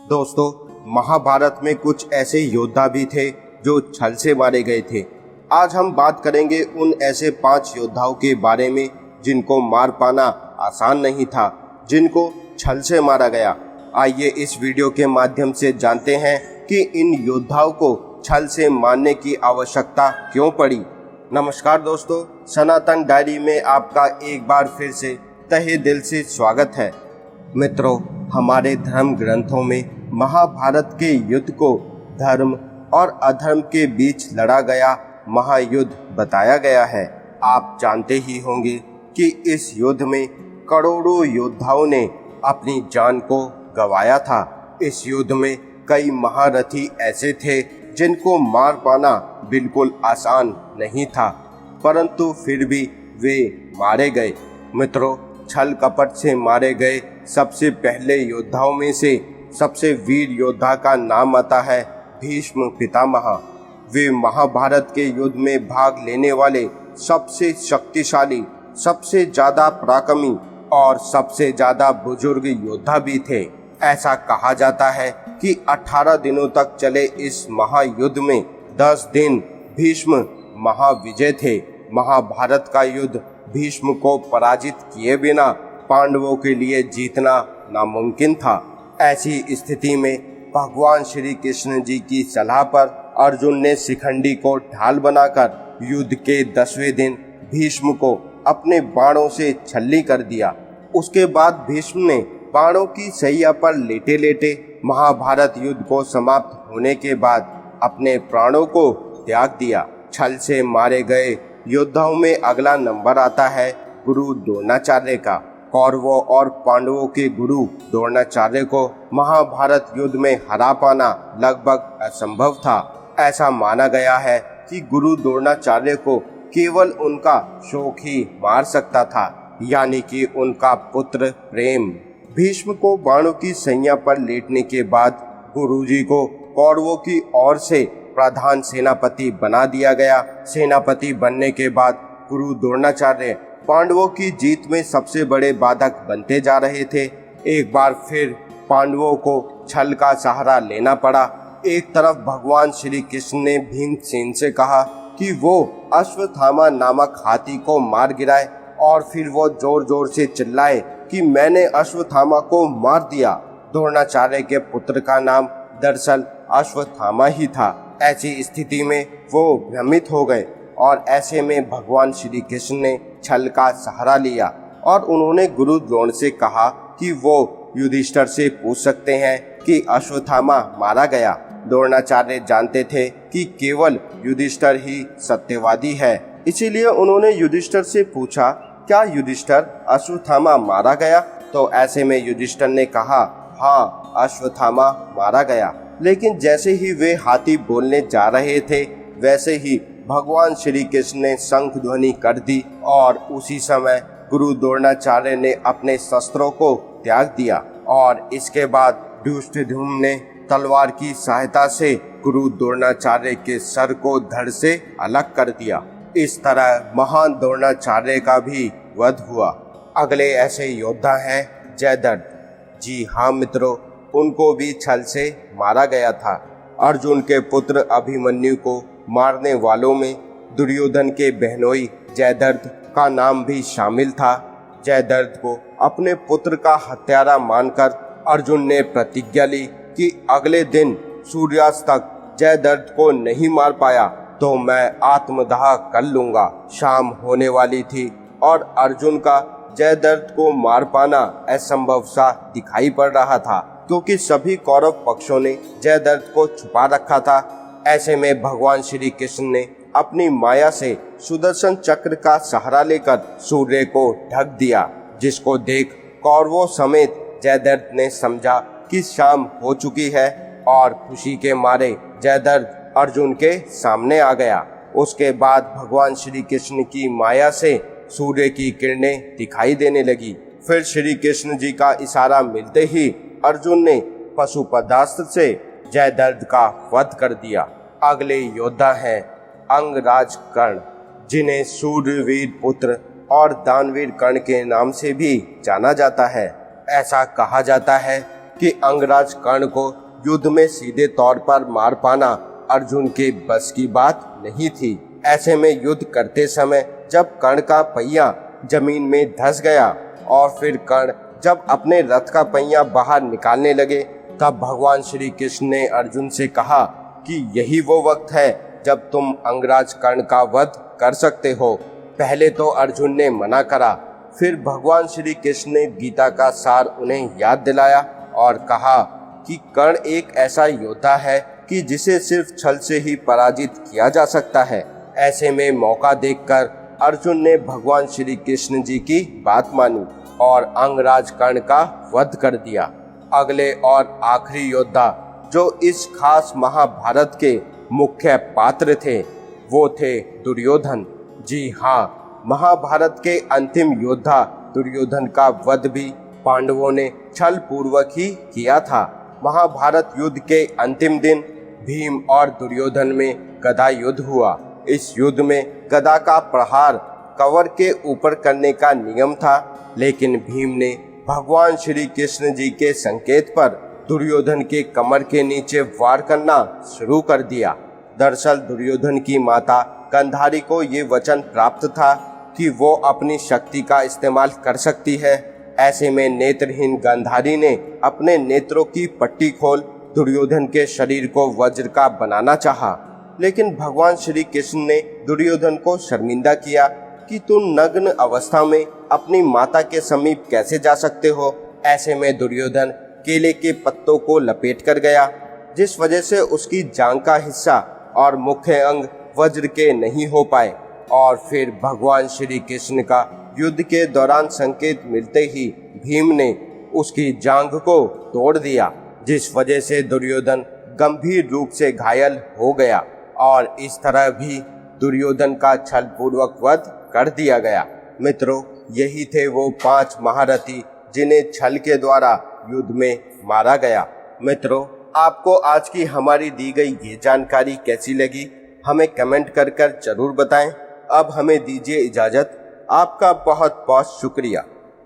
दोस्तों, महाभारत में कुछ ऐसे योद्धा भी थे जो छल से मारे गए थे। आज हम बात करेंगे उन ऐसे 5 योद्धाओं के बारे में जिनको मार पाना आसान नहीं था, जिनको छल से मारा गया। आइए इस वीडियो के माध्यम से जानते हैं कि इन योद्धाओं को छल से मारने की आवश्यकता क्यों पड़ी। नमस्कार दोस्तों, सनातन डायरी में आपका एक बार फिर से तहे दिल से स्वागत है। मित्रों, हमारे धर्म ग्रंथों में महाभारत के युद्ध को धर्म और अधर्म के बीच लड़ा गया महायुद्ध बताया गया है। आप जानते ही होंगे कि इस युद्ध में करोड़ों योद्धाओं ने अपनी जान को गंवाया था। इस युद्ध में कई महारथी ऐसे थे जिनको मार पाना बिल्कुल आसान नहीं था, परंतु फिर भी वे मारे गए। मित्रों, छल कपट से मारे गए सबसे पहले योद्धाओं में से सबसे वीर योद्धा का नाम आता है भीष्म पितामह। वे महाभारत के युद्ध में भाग लेने वाले सबसे शक्तिशाली, सबसे ज्यादा पराक्रमी और सबसे ज्यादा बुजुर्ग योद्धा भी थे। ऐसा कहा जाता है कि 18 दिनों तक चले इस महायुद्ध में 10 दिन भीष्म महाविजय थे। महाभारत का युद्ध भीष्म को पराजित किए बिना पांडवों के लिए जीतना नामुमकिन था। ऐसी स्थिति में भगवान श्री कृष्ण जी की सलाह पर अर्जुन ने शिखंडी को ढाल बनाकर युद्ध के 10वें दिन भीष्म को अपने बाणों से छल्ली कर दिया। उसके बाद भीष्म ने बाणों की सैया पर लेटे लेटे महाभारत युद्ध को समाप्त होने के बाद अपने प्राणों को त्याग दिया। छल से मारे गए योद्धाओं में अगला नंबर आता है गुरु द्रोणाचार्य का। कौरवों और पांडवों के गुरु द्रोणाचार्य को महाभारत युद्ध में हरा पाना लगभग असंभव था। ऐसा माना गया है कि गुरु द्रोणाचार्य को केवल उनका शौक ही मार सकता था, यानी कि उनका पुत्र प्रेम। भीष्म को बाणों की सैया पर लेटने के बाद गुरुजी को कौरवों की ओर से प्रधान सेनापति बना दिया गया। सेनापति बनने के बाद गुरु द्रोणाचार्य पांडवों की जीत में सबसे बड़े बाधक बनते जा रहे थे। एक बार फिर पांडवों को छल का सहारा लेना पड़ा। एक तरफ भगवान श्री कृष्ण ने भीमसेन से कहा कि वो अश्वत्थामा नामक हाथी को मार गिराए और फिर वो जोर जोर से चिल्लाए कि मैंने अश्वत्थामा को मार दिया। द्रोणाचार्य के पुत्र का नाम दरअसल अश्वत्थामा ही था। ऐसी स्थिति में वो भ्रमित हो गए और ऐसे में भगवान श्री कृष्ण ने छल का सहारा लिया और उन्होंने गुरु द्रोण से कहा कि वो युधिष्ठिर से पूछ सकते हैं कि अश्वत्थामा मारा गया। द्रोणाचार्य जानते थे कि केवल युधिष्ठिर ही सत्यवादी है, इसीलिए उन्होंने युधिष्ठिर से पूछा, क्या युधिष्ठिर अश्वत्थामा मारा गया? तो ऐसे में युधिष्ठिर ने कहा, हाँ, अश्वत्थामा मारा गया। लेकिन जैसे ही वे हाथी बोलने जा रहे थे, वैसे ही भगवान श्री कृष्ण ने शंख ध्वनि कर दी और उसी समय गुरु द्रोणाचार्य ने अपने शस्त्रों को त्याग दिया और इसके बाद धृष्टद्युम्न ने तलवार की सहायता से गुरु द्रोणाचार्य के सर को धड़ से अलग कर दिया। इस तरह महान द्रोणाचार्य का भी वध हुआ। अगले ऐसे योद्धा हैं जयद्रथ। जी हाँ मित्रों, उनको भी छल से मारा गया था। अर्जुन के पुत्र अभिमन्यु को मारने वालों में दुर्योधन के बहनोई जयद्रथ का नाम भी शामिल था। जयद्रथ को अपने पुत्र का हत्यारा मानकर अर्जुन ने प्रतिज्ञा ली कि अगले दिन सूर्यास्त तक जयद्रथ को नहीं मार पाया तो मैं आत्मदाह कर लूंगा। शाम होने वाली थी और अर्जुन का जयद्रथ को मार पाना असंभव सा दिखाई पड़ रहा था, क्योंकि सभी कौरव पक्षों ने जयद्रथ को छुपा रखा था। ऐसे में भगवान श्री कृष्ण ने अपनी माया से सुदर्शन चक्र का सहारा लेकर सूर्य को ढक दिया, जिसको देख कौरवों समेत जयद्रथ ने समझा कि शाम हो चुकी है और खुशी के मारे जयद्रथ अर्जुन के सामने आ गया। उसके बाद भगवान श्री कृष्ण की माया से सूर्य की किरणें दिखाई देने लगी। फिर श्री कृष्ण जी का इशारा मिलते ही अर्जुन ने पशुपदास्त्र से जयद्रथ का वध कर दिया। अगले योद्धा हैं अंगराज कर्ण, जिन्हें सूर्यवीर पुत्र और दानवीर कर्ण के नाम से भी जाना जाता है। ऐसा कहा जाता है कि अंगराज कर्ण को युद्ध में सीधे तौर पर मार पाना अर्जुन के बस की बात नहीं थी। ऐसे में युद्ध करते समय जब कर्ण का पहिया जमीन में धंस गया और फिर कर्ण जब अपने रथ का पहिया बाहर निकालने लगे, तब भगवान श्री कृष्ण ने अर्जुन से कहा कि यही वो वक्त है जब तुम अंगराज कर्ण का वध कर सकते हो। पहले तो अर्जुन ने मना करा, फिर भगवान श्री कृष्ण ने गीता का सार उन्हें याद दिलाया और कहा कि कर्ण एक ऐसा योद्धा है कि जिसे सिर्फ छल से ही पराजित किया जा सकता है। ऐसे में मौका देखकर अर्जुन ने भगवान श्री कृष्ण जी की बात मानी और अंगराज कर्ण का वध कर दिया। अगले और आखिरी योद्धा जो इस खास महाभारत के मुख्य पात्र थे वो थे दुर्योधन। जी हाँ, महाभारत के अंतिम योद्धा दुर्योधन का वध भी पांडवों ने छल पूर्वक ही किया था। महाभारत युद्ध के अंतिम दिन भीम और दुर्योधन में गदा युद्ध हुआ। इस युद्ध में गदा का प्रहार कवर के ऊपर करने का नियम था, लेकिन भीम ने भगवान श्री कृष्ण जी के संकेत पर दुर्योधन के कमर के नीचे वार करना शुरू कर दिया। दरअसल दुर्योधन की माता गांधारी को ये वचन प्राप्त था कि वो अपनी शक्ति का इस्तेमाल कर सकती है। ऐसे में नेत्रहीन गांधारी ने अपने नेत्रों की पट्टी खोल दुर्योधन के शरीर को वज्र का बनाना चाहा, लेकिन भगवान श्री कृष्ण ने दुर्योधन को शर्मिंदा किया कि तुम नग्न अवस्था में अपनी माता के समीप कैसे जा सकते हो। ऐसे में दुर्योधन केले के पत्तों को लपेट कर गया, जिस वजह से उसकी जांघ का हिस्सा और मुख्य अंग वज्र के नहीं हो पाए। और फिर भगवान श्री कृष्ण का युद्ध के दौरान संकेत मिलते ही भीम ने उसकी जांघ को तोड़ दिया, जिस वजह से दुर्योधन गंभीर रूप से घायल हो गया और इस तरह भी दुर्योधन का छल पूर्वक वध कर दिया गया। मित्रों, यही थे वो 5 महारथी जिन्हें छल के द्वारा युद्ध में मारा गया। मित्रों, आपको आज की हमारी दी गई ये जानकारी कैसी लगी, हमें कमेंट कर जरूर बताएं। अब हमें दीजिए इजाजत। आपका बहुत बहुत शुक्रिया।